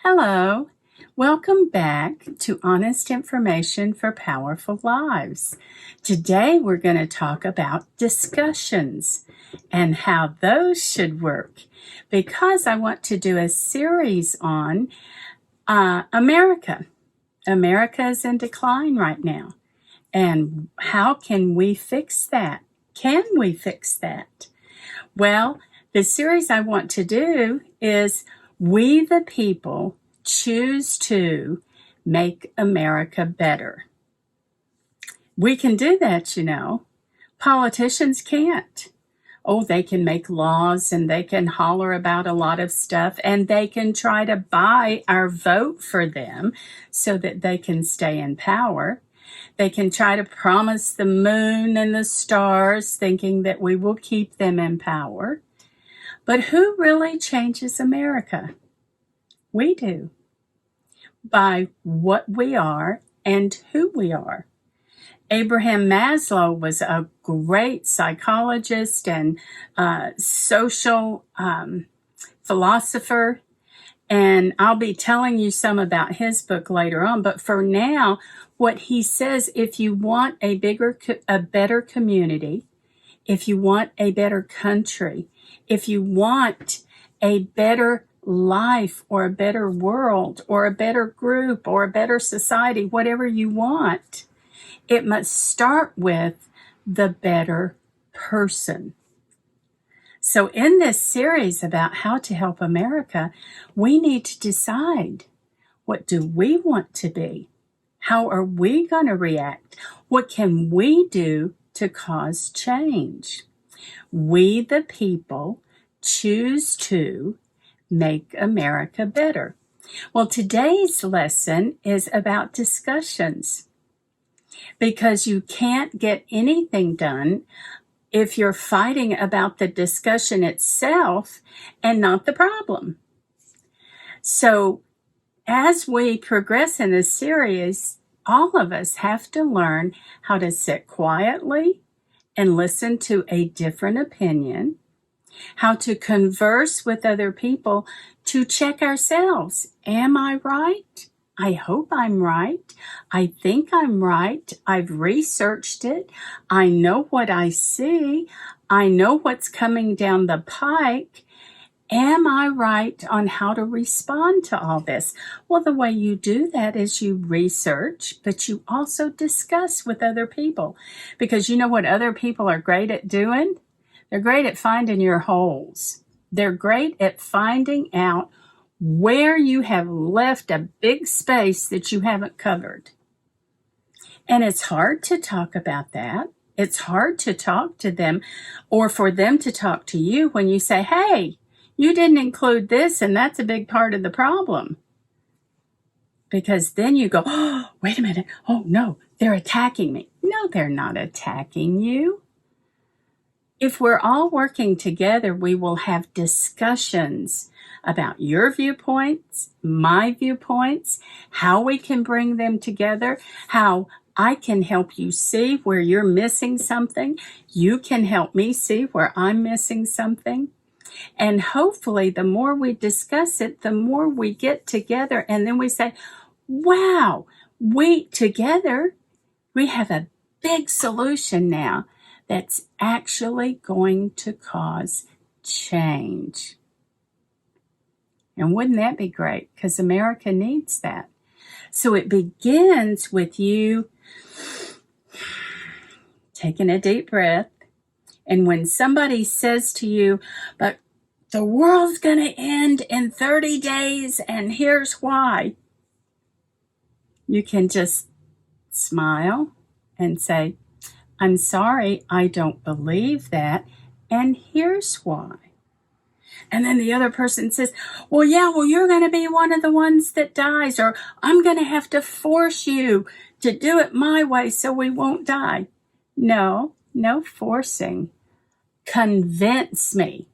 Hello, welcome back to Honest Information for Powerful Lives. Today we're going to talk about discussions and how those should work because I want to do a series on America. America is in decline right now. And how can we fix that? Can we fix that? Well, the series I want to do is We the People Choose to Make America Better. We can do that, you know. Politicians can't. Oh, they can make laws and they can holler about a lot of stuff and they can try to buy our vote for them so that they can stay in power. They can try to promise the moon and the stars thinking that we will keep them in power. But who really changes America? We do. By what we are and who we are. Abraham Maslow was a great psychologist and social philosopher, and I'll be telling you some about his book later on. But for now, what he says, if you want a better community, if you want a better country, if you want a better life or a better world or a better group or a better society, whatever you want, it must start with the better person. So in this series about how to help America, we need to decide, what do we want to be? How are we going to react? What can we do to cause change? We the people choose to make America better. Well, today's lesson is about discussions, because you can't get anything done if you're fighting about the discussion itself and not the problem. So as we progress in this series, all of us have to learn how to sit quietly and listen to a different opinion, how to converse with other people to check ourselves. Am I right? I hope I'm right. I think I'm right. I've researched it. I know what I see. I know what's coming down the pike. Am I right on how to respond to all this? Well, the way you do that is you research, but you also discuss with other people. Because you know what other people are great at doing? They're great at finding your holes. They're great at finding out where you have left a big space that you haven't covered. And it's hard to talk about that. It's hard to talk to them or for them to talk to you when you say, hey, you didn't include this and that's a big part of the problem. Because then you go, oh, wait a minute. Oh, no, they're attacking me. No, they're not attacking you. If we're all working together, we will have discussions about your viewpoints, my viewpoints, how we can bring them together, how I can help you see where you're missing something. You can help me see where I'm missing something. And hopefully, the more we discuss it, the more we get together. And then we say, wow, together, we have a big solution now that's actually going to cause change. And wouldn't that be great? Because America needs that. So it begins with you taking a deep breath. And when somebody says to you, but the world's going to end in 30 days and here's why, you can just smile and say, I'm sorry, I don't believe that, and here's why. And then the other person says, well, you're going to be one of the ones that dies, or I'm going to have to force you to do it my way so we won't die. No forcing. Convince me.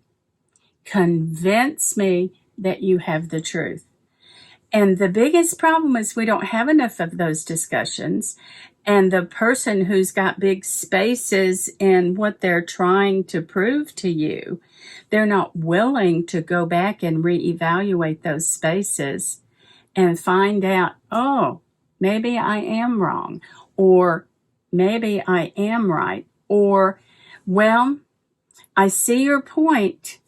Convince me that you have the truth. And the biggest problem is we don't have enough of those discussions. And the person who's got big spaces in what they're trying to prove to you, they're not willing to go back and reevaluate those spaces. and find out, oh, maybe I am wrong, or maybe I am right, or, well, I see your point,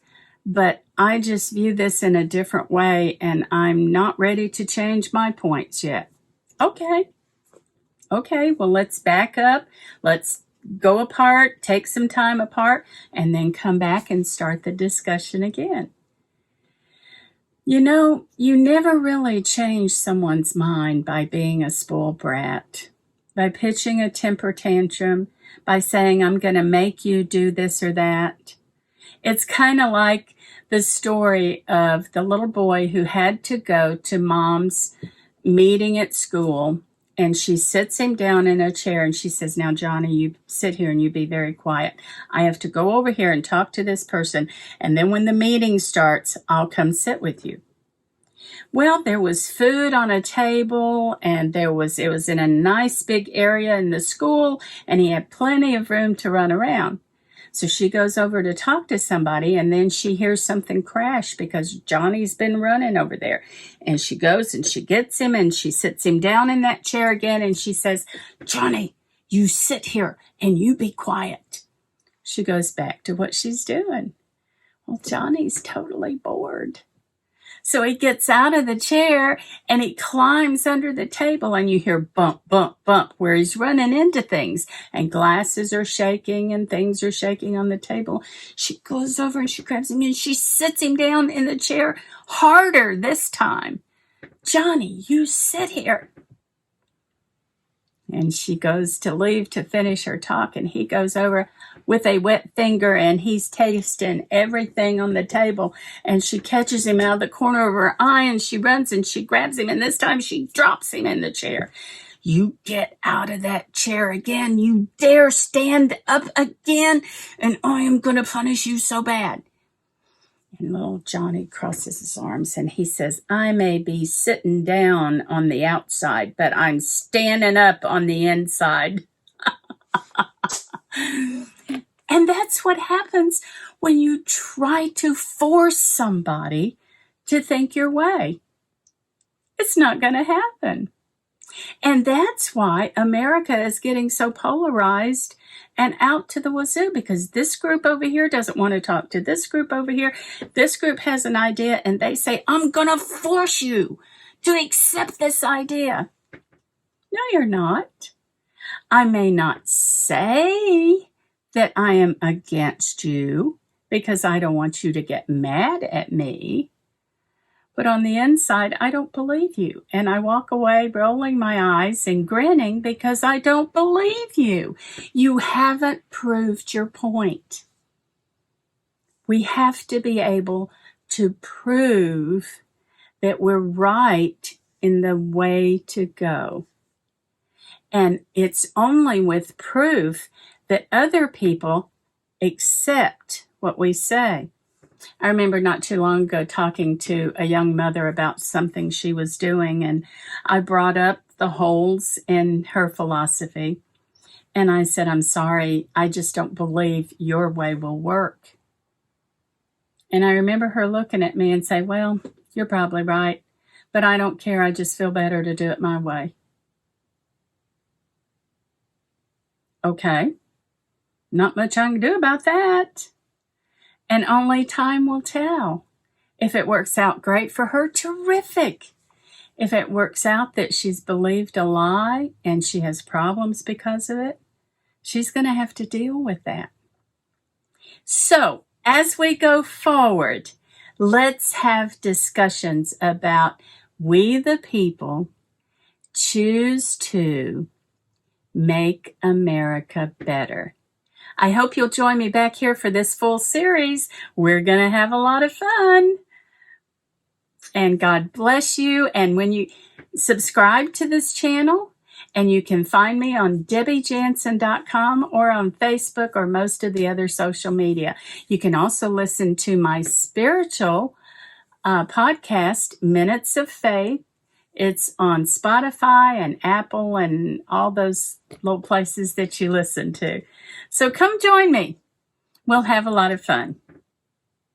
but I just view this in a different way and I'm not ready to change my points yet. Okay, well, let's back up. Let's go apart, take some time apart, and then come back and start the discussion again. You know, you never really change someone's mind by being a spoiled brat, by pitching a temper tantrum, by saying, I'm going to make you do this or that. It's kind of like the story of the little boy who had to go to mom's meeting at school, and she sits him down in a chair and she says, now, Johnny, you sit here and you be very quiet. I have to go over here and talk to this person, and then when the meeting starts, I'll come sit with you. Well, there was food on a table, and it was in a nice big area in the school, and he had plenty of room to run around. So she goes over to talk to somebody, and then she hears something crash because Johnny's been running over there. And she goes and she gets him and she sits him down in that chair again, and she says, Johnny, you sit here and you be quiet. She goes back to what she's doing. Well, Johnny's totally bored. So he gets out of the chair and he climbs under the table, and you hear bump, bump, bump where he's running into things, and glasses are shaking and things are shaking on the table. She goes over and she grabs him and she sits him down in the chair harder this time. Johnny, you sit here. And she goes to leave to finish her talk, and he goes over with a wet finger and he's tasting everything on the table, and she catches him out of the corner of her eye and she runs and she grabs him, and this time she drops him in the chair. You get out of that chair again. You dare stand up again, and I am going to punish you so bad. And little Johnny crosses his arms and he says, I may be sitting down on the outside, but I'm standing up on the inside. And that's what happens when you try to force somebody to think your way. It's not going to happen. And that's why America is getting so polarized and out to the wazoo, because this group over here doesn't want to talk to this group over here. This group has an idea and they say, I'm going to force you to accept this idea. No, you're not. I may not say that I am against you because I don't want you to get mad at me. But on the inside, I don't believe you. And I walk away rolling my eyes and grinning because I don't believe you. You haven't proved your point. We have to be able to prove that we're right in the way to go. And it's only with proof that other people accept what we say. I remember not too long ago talking to a young mother about something she was doing, and I brought up the holes in her philosophy. And I said, I'm sorry, I just don't believe your way will work. And I remember her looking at me and say, well, you're probably right, but I don't care. I just feel better to do it my way. Okay, not much I can do about that. And only time will tell. If it works out great for her, terrific. If it works out that she's believed a lie and she has problems because of it, she's going to have to deal with that. So, as we go forward, let's have discussions about we the people choose to make America better. I hope you'll join me back here for this full series. We're going to have a lot of fun. And God bless you. And when you subscribe to this channel, and you can find me on DebbieJansen.com or on Facebook or most of the other social media. You can also listen to my spiritual podcast, Minutes of Faith. It's on Spotify and Apple and all those little places that you listen to. So come join me. We'll have a lot of fun.